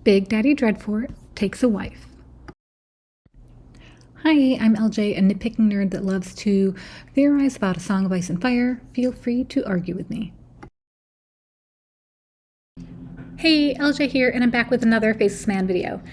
Big Daddy Dreadfort takes a wife. Hi, I'm LJ, a nitpicking nerd that loves to theorize about A Song of Ice and Fire. Feel free to argue with me. Hey, LJ here, and I'm back with another Faceless Man video.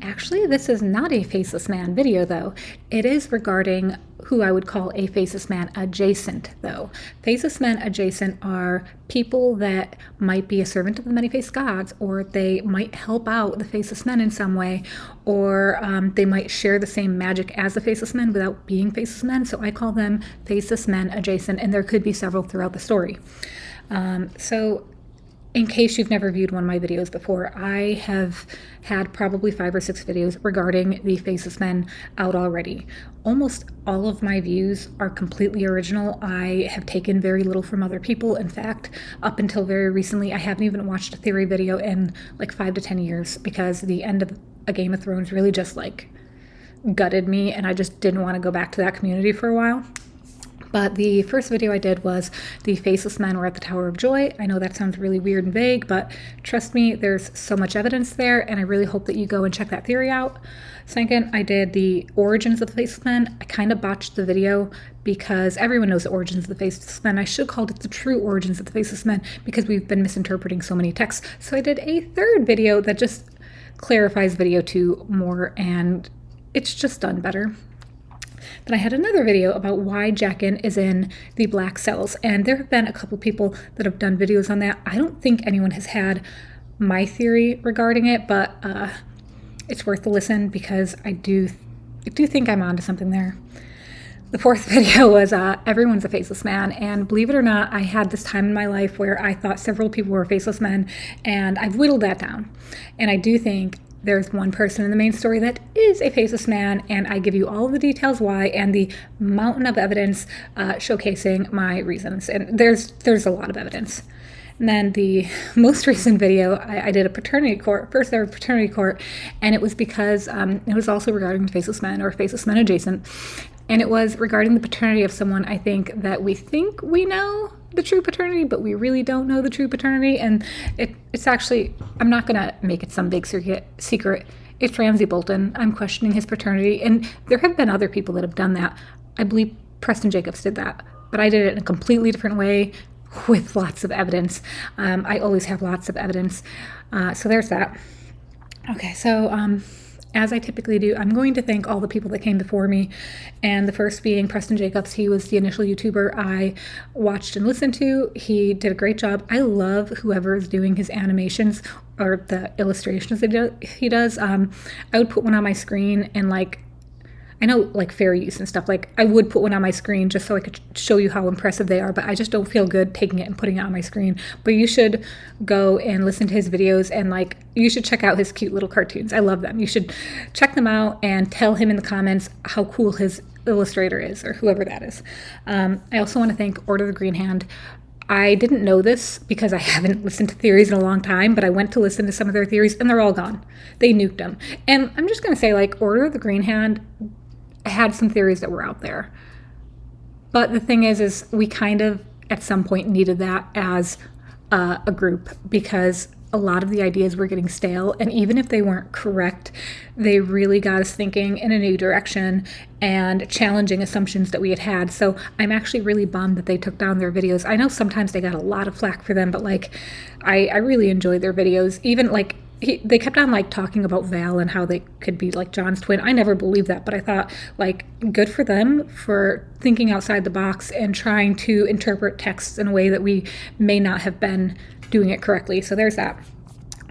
Actually, this is not a Faceless Man video, though. It is regarding who I would call a Faceless Man adjacent, though. Faceless Men adjacent are people that might be a servant of the many-faced gods, or they might help out the Faceless Men in some way, or they might share the same magic as the Faceless Men without being Faceless Men, so I call them Faceless Men adjacent, and there could be several throughout the story. In case you've never viewed one of my videos before, I have had probably 5 or 6 videos regarding the Faceless Men out already. Almost all of my views are completely original. I have taken very little from other people. In fact, up until very recently, I haven't even watched a theory video in like 5 to 10 years because the end of A Game of Thrones really just like gutted me, and I just didn't want to go back to that community for a while. But the first video I did was the Faceless Men were at the Tower of Joy. I know that sounds really weird and vague, but trust me, there's so much evidence there, and I really hope that you go and check that theory out. Second, I did the origins of the Faceless Men. I kind of botched the video because everyone knows the origins of the Faceless Men. I should have called it the true origins of the Faceless Men because we've been misinterpreting so many texts. So I did a third video that just clarifies video 2 more, and it's just done better. Then I had another video about why Jaqen is in the black cells, and there have been a couple people that have done videos on that. I don't think anyone has had my theory regarding it, but it's worth a listen because I do think I'm onto something there. The fourth video was everyone's a Faceless Man, and believe it or not, I had this time in my life where I thought several people were Faceless Men, and I've whittled that down. And I do think there's one person in the main story that is a Faceless Man, and I give you all the details why and the mountain of evidence showcasing my reasons. And there's a lot of evidence. And then the most recent video, I did a paternity court, first ever paternity court, and it was because it was also regarding Faceless Men or Faceless Men adjacent. And it was regarding the paternity of someone I think that we think we know the true paternity, but we really don't know the true paternity. And it's actually, I'm not going to make it some big secret. It's Roose Bolton. I'm questioning his paternity. And there have been other people that have done that. I believe Preston Jacobs did that, but I did it in a completely different way with lots of evidence. I always have lots of evidence. So there's that. Okay, so as I typically do, I'm going to thank all the people that came before me, and the first being Preston Jacobs. He was the initial YouTuber I watched and listened to. He did a great job. I love whoever is doing his animations or the illustrations that he does. I would put one on my screen, and I know like fair use and stuff, like I would put one on my screen just so I could show you how impressive they are, but I just don't feel good taking it and putting it on my screen. But you should go and listen to his videos, and you should check out his cute little cartoons. I love them. You should check them out and tell him in the comments how cool his illustrator is, or whoever that is. I also want to thank Order the Green Hand. I didn't know this because I haven't listened to theories in a long time, but I went to listen to some of their theories and they're all gone. They nuked them. And I'm just going to say, Order of the Green Hand had some theories that were out there. But the thing is we kind of at some point needed that as a group, because a lot of the ideas were getting stale, and even if they weren't correct, they really got us thinking in a new direction and challenging assumptions that we had. So I'm actually really bummed that they took down their videos. I know sometimes they got a lot of flack for them, but I really enjoyed their videos. Even they kept on talking about Val and how they could be like John's twin. I never believed that, but I thought good for them for thinking outside the box and trying to interpret texts in a way that we may not have been doing it correctly. So there's that.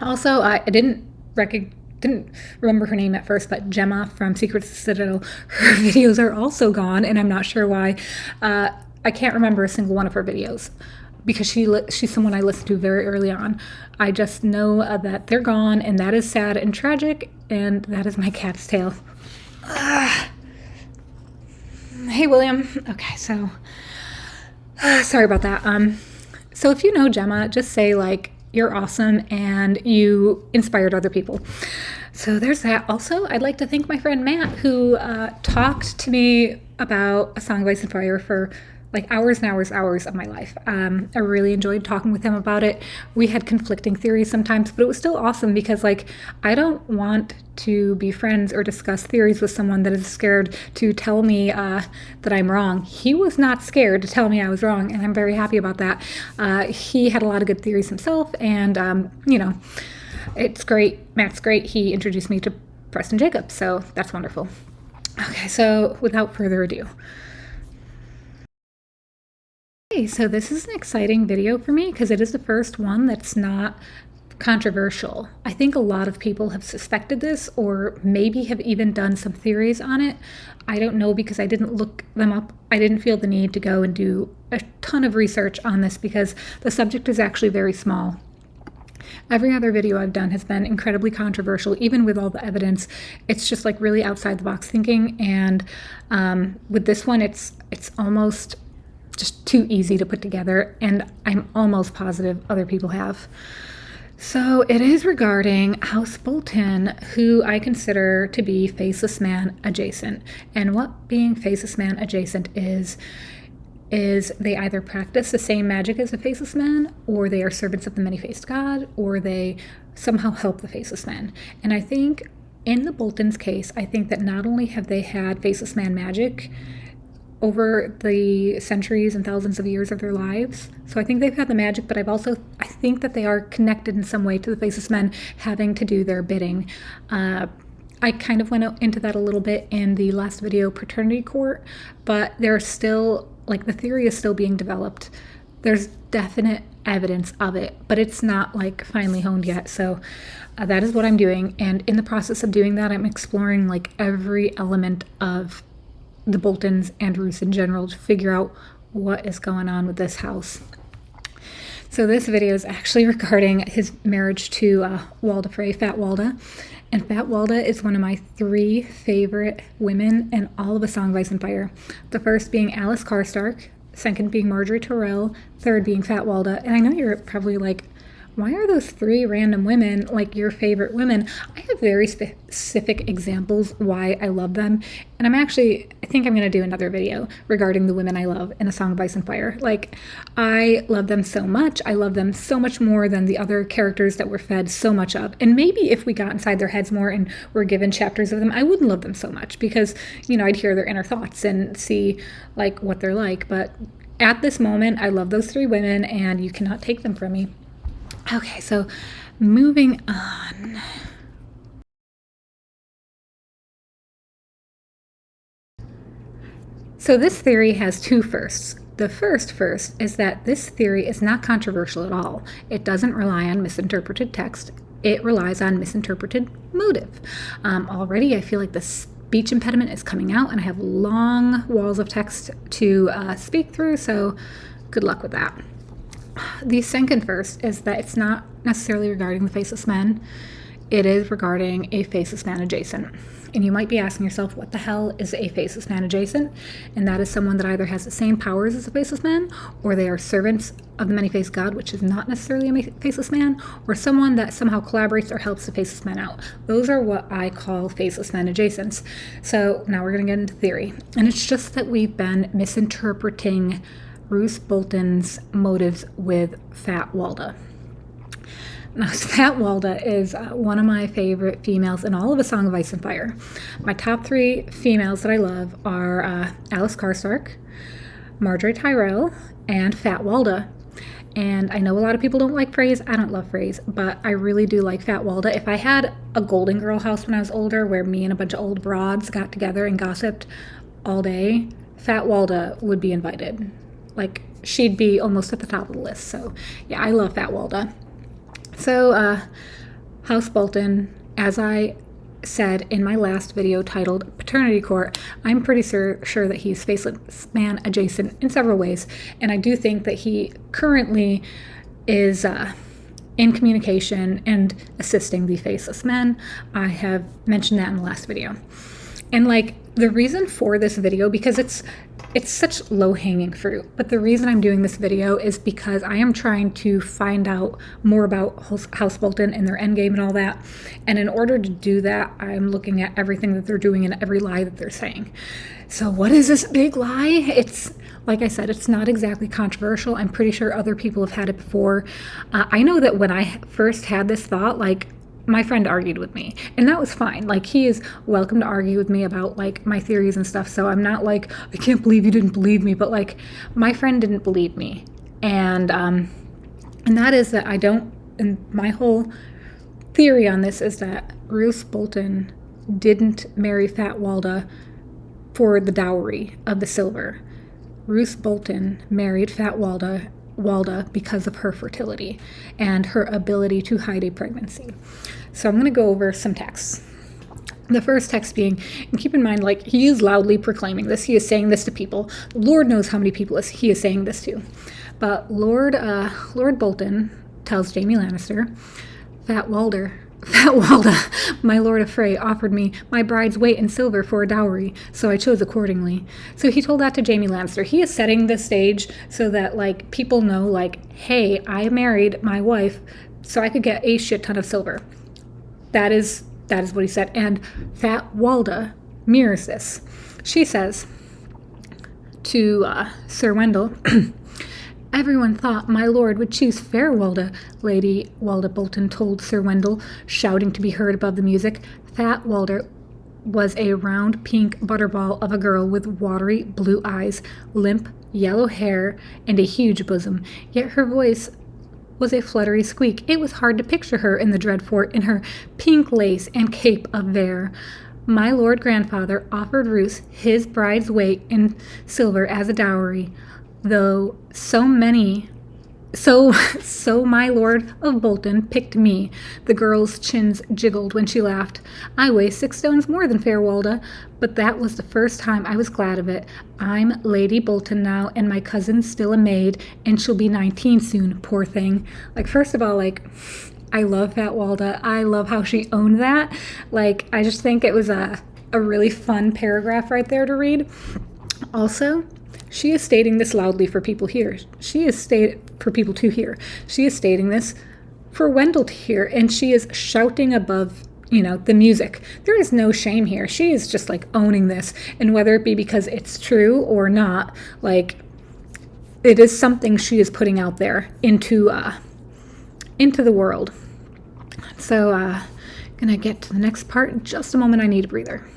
Also, I didn't remember her name at first, but Gemma from Secrets of the Citadel, her videos are also gone, and I'm not sure why. I can't remember a single one of her videos, because she's someone I listened to very early on. I just know that they're gone, and that is sad and tragic, and that is my cat's tail. Hey, William. Okay, so sorry about that. So if you know Gemma, just say you're awesome and you inspired other people. So there's that. Also, I'd like to thank my friend Matt, who talked to me about A Song of Ice and Fire for like hours and hours of my life. I really enjoyed talking with him about it. We had conflicting theories sometimes, but it was still awesome because like I don't want to be friends or discuss theories with someone that is scared to tell me that I'm wrong. He was not scared to tell me I was wrong, and I'm very happy about that. He had a lot of good theories himself, and you know, it's great. Matt's great. He introduced me to Preston Jacobs, so that's wonderful. Okay, so without further ado. Okay, so this is an exciting video for me because it is the first one that's not controversial. I think a lot of people have suspected this or maybe have even done some theories on it. I don't know because I didn't look them up. I didn't feel the need to go and do a ton of research on this because the subject is actually very small. Every other video I've done has been incredibly controversial, even with all the evidence. It's just like really outside the box thinking, and with this one, it's almost just too easy to put together, and I'm almost positive other people have. So it is regarding House Bolton, who I consider to be Faceless Man adjacent. And what being Faceless Man adjacent is they either practice the same magic as the Faceless Men, or they are servants of the many-faced god, or they somehow help the Faceless Men. And I think in the Boltons' case, I think that not only have they had Faceless Man magic over the centuries and thousands of years of their lives. So I think they've had the magic, but I think that they are connected in some way to the Faceless Men having to do their bidding. I kind of went into that a little bit in the last video, Paternity Court, but there's still, like, the theory is still being developed. There's definite evidence of it, but it's not like finally honed yet. So that is what I'm doing. And in the process of doing that, I'm exploring like every element of the Boltons and Roose in general to figure out what is going on with this house. So this video is actually regarding his marriage to Walda Frey, Fat Walda. And Fat Walda is one of my 3 favorite women in all of A Song of Ice and Fire. The first being Alice Karstark, second being Marjorie Tyrell, third being Fat Walda. And I know you're probably like, why are those 3 random women like your favorite women? I have very specific examples why I love them. And I think I'm going to do another video regarding the women I love in A Song of Ice and Fire. Like, I love them so much. I love them so much more than the other characters that we're fed so much of. And maybe if we got inside their heads more and were given chapters of them, I wouldn't love them so much because, you know, I'd hear their inner thoughts and see like what they're like. But at this moment, I love those 3 women and you cannot take them from me. Okay, so moving on. So this theory has 2 firsts. The first is that this theory is not controversial at all. It doesn't rely on misinterpreted text. It relies on misinterpreted motive. Already I feel like the speech impediment is coming out and I have long walls of text to speak through, so good luck with that. The second first is that it's not necessarily regarding the Faceless Men. It is regarding a Faceless Man adjacent. And you might be asking yourself, what the hell is a Faceless Man adjacent? And that is someone that either has the same powers as a Faceless Man, or they are servants of the many-faced god, which is not necessarily a Faceless Man, or someone that somehow collaborates or helps the Faceless Men out. Those are what I call Faceless Men adjacents. So now we're going to get into theory. And it's just that we've been misinterpreting Roose Bolton's motives with Fat Walda. Now, Fat Walda is one of my favorite females in all of A Song of Ice and Fire. My top 3 females that I love are Alice Karstark, Marjorie Tyrell, and Fat Walda. And I know a lot of people don't like Freys. I don't love Freys, but I really do like Fat Walda. If I had a Golden Girl house when I was older where me and a bunch of old broads got together and gossiped all day, Fat Walda would be invited. Like, she'd be almost at the top of the list. So, yeah, I love Fat Walda. So, House Bolton, as I said in my last video titled Paternity Court, I'm pretty sure that he's Faceless Man adjacent in several ways. And I do think that he currently is in communication and assisting the Faceless Men. I have mentioned that in the last video. And, like, the reason for this video, because it's it's such low-hanging fruit. But the reason I'm doing this video is because I am trying to find out more about House Bolton and their endgame and all that. And in order to do that, I'm looking at everything that they're doing and every lie that they're saying. So what is this big lie? It's, like I said, it's not exactly controversial. I'm pretty sure other people have had it before. I know that when I first had this thought, like, my friend argued with me, and that was fine. Like, he is welcome to argue with me about, like, my theories and stuff. So I'm not like, I can't believe you didn't believe me, but, like, my friend didn't believe me. And that is that I don't, and my whole theory on this is that Roose Bolton didn't marry Fat Walda for the dowry of the silver. Roose Bolton married Fat Walda because of her fertility and her ability to hide a pregnancy. So I'm going to go over some texts. The first text being, and keep in mind, like, he is loudly proclaiming this. He is saying this to people. Lord knows how many people he is saying this to. But Lord Bolton tells Jaime Lannister, Fat Walda, my Lord of Frey, offered me my bride's weight in silver for a dowry, so I chose accordingly. So he told that to Jaime Lannister. He is setting the stage so that, like, people know, like, hey, I married my wife so I could get a shit ton of silver. That is what he said. And Fat Walda mirrors this. She says to Sir Wendell, everyone thought my lord would choose fair Walda, Lady Walda Bolton told Sir Wendell, shouting to be heard above the music. Fat Walda was a round pink butterball of a girl with watery blue eyes, limp yellow hair, and a huge bosom. Yet her voice was a fluttery squeak. It was hard to picture her in the Dreadfort in her pink lace and cape of vair. My lord grandfather offered Roose his bride's weight in silver as a dowry, though so my Lord of Bolton picked me. The girl's chins jiggled when she laughed. I weigh 6 stones more than fair Walda, but that was the first time I was glad of it. I'm Lady Bolton now, and my cousin's still a maid, and she'll be 19 soon, poor thing. Like, first of all, like, I love Fat Walda. I love how she owned that. Like, I just think it was a really fun paragraph right there to read. Also, she is stating this loudly for people here. For people to hear. She is stating this for Wendell to hear, and she is shouting above, the music. There is no shame here. She is just, like, owning this, and whether it be because it's true or not, like, it is something she is putting out there into the world. So, gonna get to the next part in just a moment. I need a breather.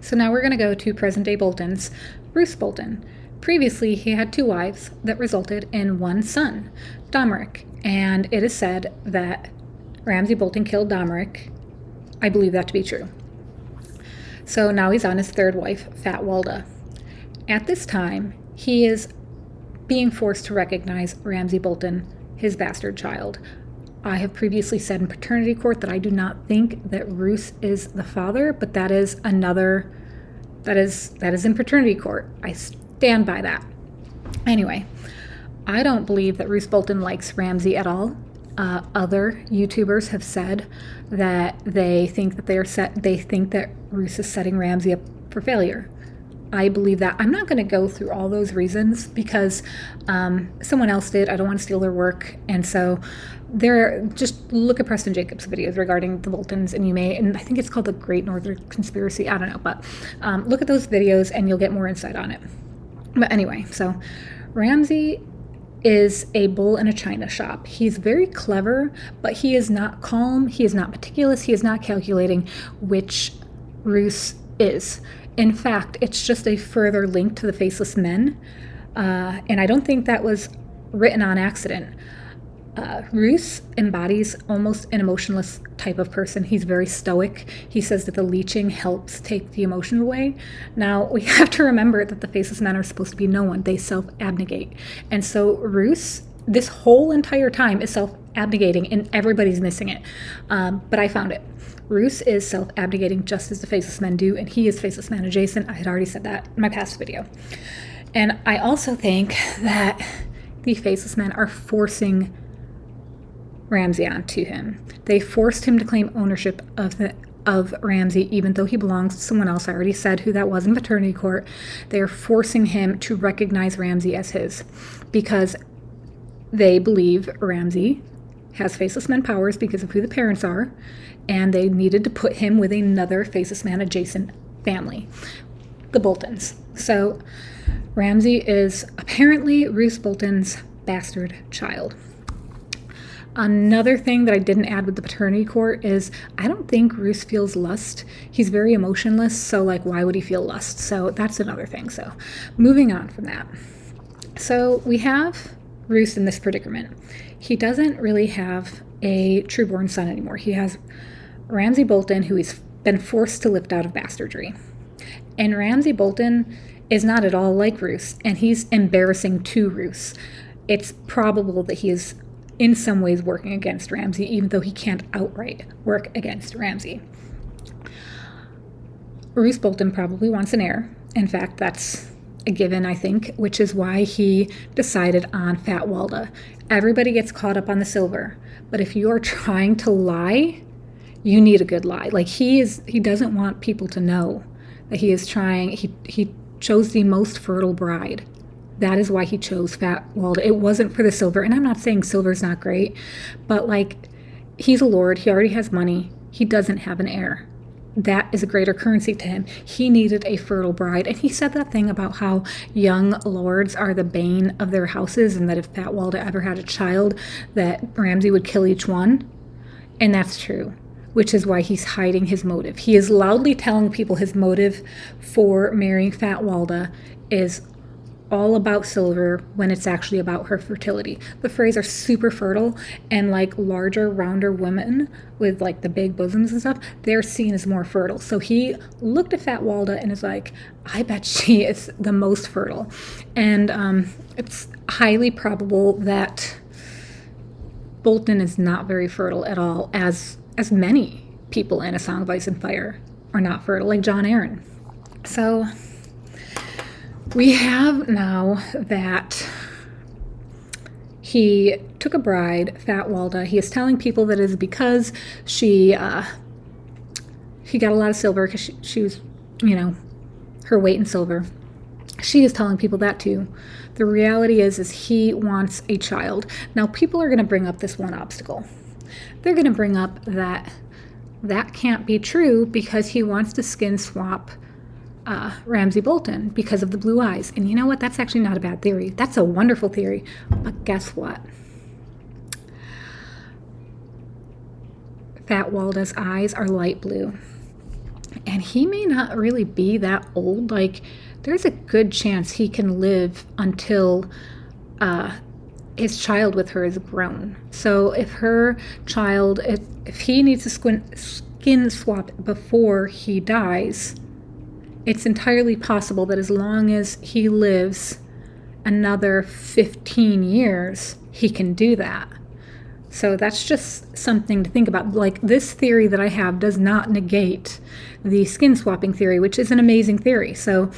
So now we're going to go to present-day Bolton's, Roose Bolton. Previously, he had 2 wives that resulted in 1 son, Domeric, and it is said that Ramsay Bolton killed Domeric. I believe that to be true. So now he's on his 3rd wife, Fat Walda. At this time, he is being forced to recognize Ramsay Bolton, his bastard child. I have previously said in paternity court that I do not think that Roose is the father, but that is in paternity court. I stand by that. Anyway, I don't believe that Roose Bolton likes Ramsay at all. Other YouTubers have said that they think that Roose is setting Ramsay up for failure. I believe that. I'm not going to go through all those reasons because someone else did. I don't want to steal their work. And so just look at Preston Jacobs' videos regarding the Boltons, and I think it's called the Great Northern Conspiracy. I don't know, but look at those videos and you'll get more insight on it. But anyway, so Ramsay is a bull in a china shop. He's very clever, but he is not calm. He is not meticulous. He is not calculating, which Roose is. In fact, it's just a further link to the Faceless Men, and I don't think that was written on accident. Roose embodies almost an emotionless type of person. He's very stoic. He says that the leeching helps take the emotion away. Now, we have to remember that the Faceless Men are supposed to be no one. They self-abnegate. And so Roose, this whole entire time, is self-abnegating, and everybody's missing it. But I found it. Roose is self-abnegating just as the Faceless Men do, and he is Faceless Man adjacent. I had already said that in my past video. And I also think that the Faceless Men are forcing Ramsay onto him. They forced him to claim ownership of of Ramsay, even though he belongs to someone else. I already said who that was in paternity court. They are forcing him to recognize Ramsay as his because they believe Ramsay has Faceless Men powers because of who the parents are, and they needed to put him with another Faceless Man adjacent family, the Boltons. So Ramsay is apparently Roose Bolton's bastard child. Another thing that I didn't add with the paternity court is I don't think Roose feels lust. He's very emotionless, so like why would he feel lust? So that's another thing. So moving on from that. So we have Roose in this predicament. He doesn't really have a trueborn son anymore. He has Ramsay Bolton, who he's been forced to lift out of bastardry. And Ramsay Bolton is not at all like Roose, and he's embarrassing to Roose. It's probable that he is in some ways working against Ramsay, even though he can't outright work against Ramsay. Roose Bolton probably wants an heir. In fact, that's a given, I think, which is why he decided on Fat Walda. Everybody gets caught up on the silver, but if you are trying to lie, you need a good lie. Like he doesn't want people to know that he is trying. He chose the most fertile bride. That is why he chose Fat Walda. It wasn't for the silver. And I'm not saying silver's not great, but like he's a lord. He already has money. He doesn't have an heir. That is a greater currency to him. He needed a fertile bride. And he said that thing about how young lords are the bane of their houses and that if Fat Walda ever had a child, that Ramsay would kill each one. And that's true, which is why he's hiding his motive. He is loudly telling people his motive for marrying Fat Walda is all about silver when it's actually about her fertility. The Freys are super fertile, and like larger, rounder women with like the big bosoms and stuff, they're seen as more fertile. So he looked at Fat Walda and is like, I bet she is the most fertile. And it's highly probable that Bolton is not very fertile at all, as many people in A Song of Ice and Fire are not fertile, like Jon Arryn. So we have now that he took a bride, Fat Walda. He is telling people that it is because he got a lot of silver because she was, her weight in silver. She is telling people that too. The reality is he wants a child. Now people are going to bring up this one obstacle. They're going to bring up that can't be true because he wants to skin swap Ramsay Bolton because of the blue eyes. And you know what? That's actually not a bad theory. That's a wonderful theory. But guess what? Fat Walda's eyes are light blue. And he may not really be that old. Like, there's a good chance he can live until his child with her is grown. So if her child, if he needs to skin swap before he dies, it's entirely possible that as long as he lives another 15 years, he can do that. So that's just something to think about. Like, this theory that I have does not negate the skin swapping theory, which is an amazing theory. So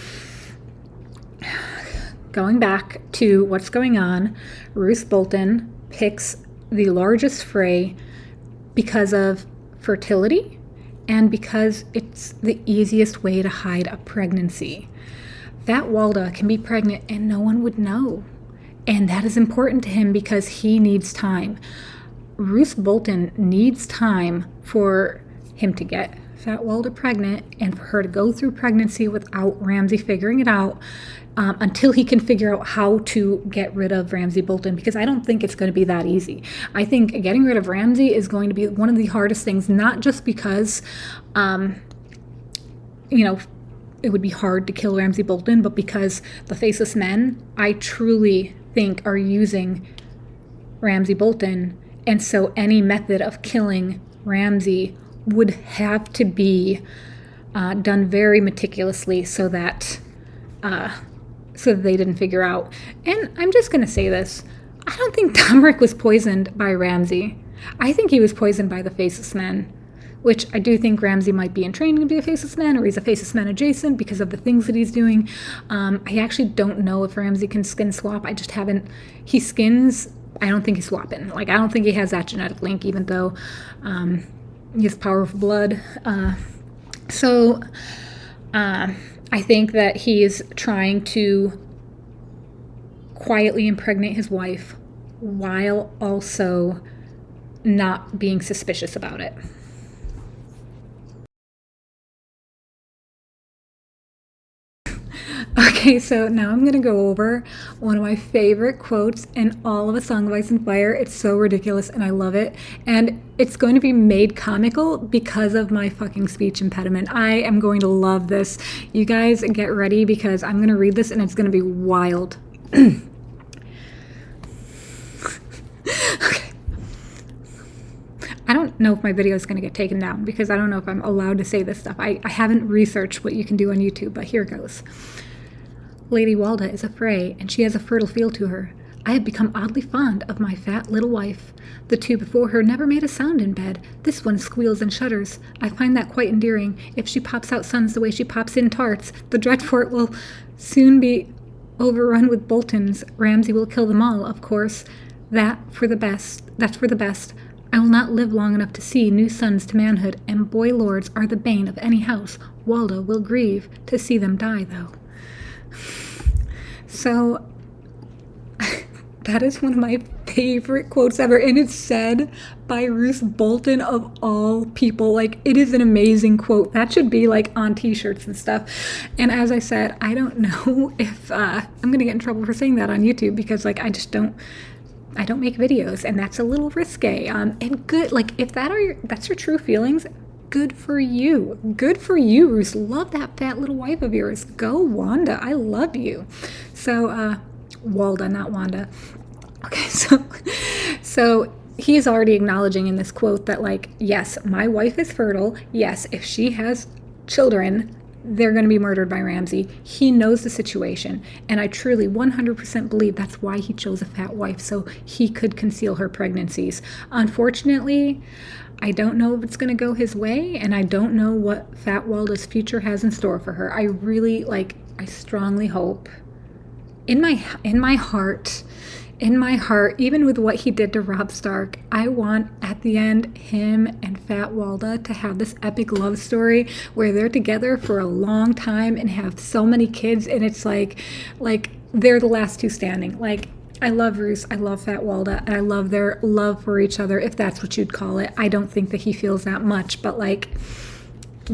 going back to what's going on, Roose Bolton picks the largest Frey because of fertility and because it's the easiest way to hide a pregnancy. Fat Walda can be pregnant and no one would know. And that is important to him because he needs time. Roose Bolton needs time for him to get Fat Walda pregnant and for her to go through pregnancy without Ramsay figuring it out until he can figure out how to get rid of Ramsay Bolton, because I don't think it's going to be that easy. I think getting rid of Ramsay is going to be one of the hardest things, not just because, it would be hard to kill Ramsay Bolton, but because the Faceless Men, I truly think, are using Ramsay Bolton. And so any method of killing Ramsay would have to be done very meticulously so that they didn't figure out. And I'm just going to say this. I don't think Domeric was poisoned by Ramsay. I think he was poisoned by the Faceless Men, which I do think Ramsay might be in training to be a Faceless Man, or he's a Faceless Man adjacent because of the things that he's doing. I actually don't know if Ramsay can skin swap. I just haven't. He skins. I don't think he's swapping. Like, I don't think he has that genetic link, even though He has powerful blood. So I think that he is trying to quietly impregnate his wife while also not being suspicious about it. Okay, so now I'm going to go over one of my favorite quotes in all of A Song of Ice and Fire. It's so ridiculous and I love it. And it's going to be made comical because of my fucking speech impediment. I am going to love this. You guys get ready because I'm going to read this and it's going to be wild. Okay. I don't know if my video is going to get taken down because I don't know if I'm allowed to say this stuff. I haven't researched what you can do on YouTube, but here goes. Lady Walda is a Frey, and she has a fertile feel to her. I have become oddly fond of my fat little wife. The two before her never made a sound in bed. This one squeals and shudders. I find that quite endearing. If she pops out sons the way she pops in tarts, the Dreadfort will soon be overrun with Boltons. Ramsay will kill them all, of course. That's for the best. I will not live long enough to see new sons to manhood, and boy lords are the bane of any house. Walda will grieve to see them die, though. So that is one of my favorite quotes ever, and it's said by Roose Bolton of all people. Like, it is an amazing quote. That should be like on t-shirts and stuff. And as I said, I don't know if I'm gonna get in trouble for saying that on YouTube because like I don't make videos, and that's a little risque. And good, like if that's your true feelings, good for you. Good for you, Roose. Love that fat little wife of yours. Go, Wanda. I love you. So, Walda, not Wanda. Okay, so he is already acknowledging in this quote that, like, yes, my wife is fertile. Yes, if she has children, they're going to be murdered by Ramsay. He knows the situation, and I truly 100% believe that's why he chose a fat wife, so he could conceal her pregnancies. Unfortunately, I don't know if it's going to go his way, and I don't know what Fat Walda's future has in store for her. I strongly hope, in my heart, even with what he did to Robb Stark, I want at the end him and Fat Walda to have this epic love story where they're together for a long time and have so many kids, and it's like they're the last two standing. Like, I love Roose, I love Fat Walda, and I love their love for each other, if that's what you'd call it. I don't think that he feels that much, but like,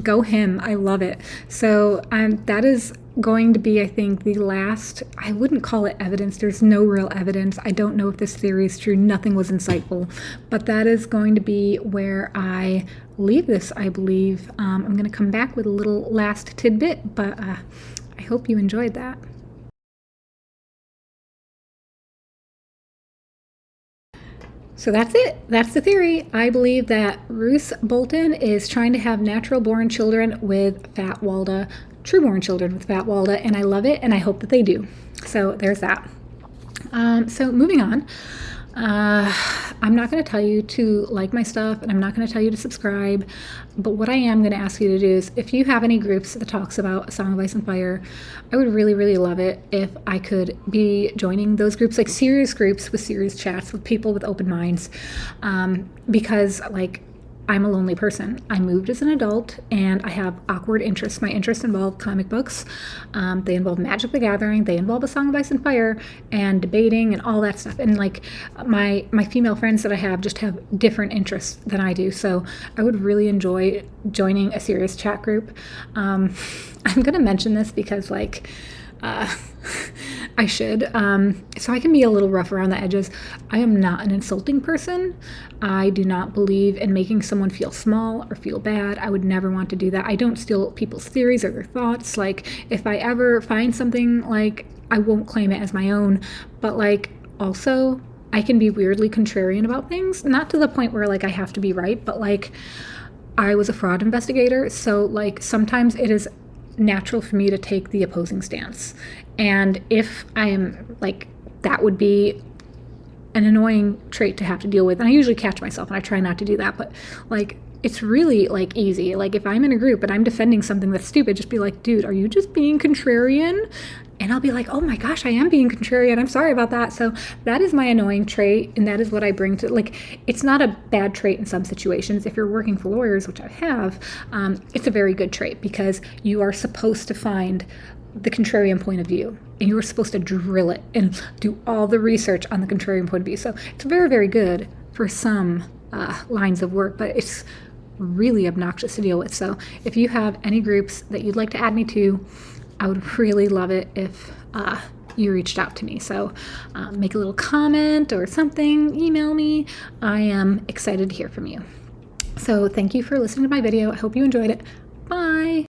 go him. I love it. So that is going to be, I think, the last, I wouldn't call it evidence. There's no real evidence. I don't know if this theory is true. Nothing was insightful. But that is going to be where I leave this, I believe. I'm going to come back with a little last tidbit, but I hope you enjoyed that. So that's it. That's the theory. I believe that Roose Bolton is trying to have natural-born children with Fat Walda, true-born children with Fat Walda, and I love it, and I hope that they do. So there's that. So moving on. I'm not going to tell you to like my stuff, and I'm not going to tell you to subscribe, but what I am going to ask you to do is, if you have any groups that talks about A Song of Ice and Fire, I would really, really love it if I could be joining those groups, like serious groups with serious chats with people with open minds, because like, I'm a lonely person. I moved as an adult and I have awkward interests. My interests involve comic books. They involve Magic the Gathering. They involve A Song of Ice and Fire and debating and all that stuff. And like my female friends that I have just have different interests than I do. So I would really enjoy joining a serious chat group. I'm going to mention this because like, I should. So I can be a little rough around the edges. I am not an insulting person. I do not believe in making someone feel small or feel bad. I would never want to do that. I don't steal people's theories or their thoughts. Like, if I ever find something, like, I won't claim it as my own. But like, also, I can be weirdly contrarian about things. Not to the point where like I have to be right, but like, I was a fraud investigator. So like, sometimes it is natural for me to take the opposing stance, and if I am like, that would be an annoying trait to have to deal with. And I usually catch myself and I try not to do that, but like, it's really like easy. Like if I'm in a group and I'm defending something that's stupid, just be like, dude, are you just being contrarian? And I'll be like, oh my gosh, I am being contrarian. I'm sorry about that. So that is my annoying trait. And that is what I bring to, like, it's not a bad trait in some situations. If you're working for lawyers, which I have, it's a very good trait because you are supposed to find the contrarian point of view. And you are supposed to drill it and do all the research on the contrarian point of view. So it's very, very good for some lines of work, but it's really obnoxious to deal with. So if you have any groups that you'd like to add me to, I would really love it if you reached out to me. So make a little comment or something, email me. I am excited to hear from you. So thank you for listening to my video. I hope you enjoyed it. Bye.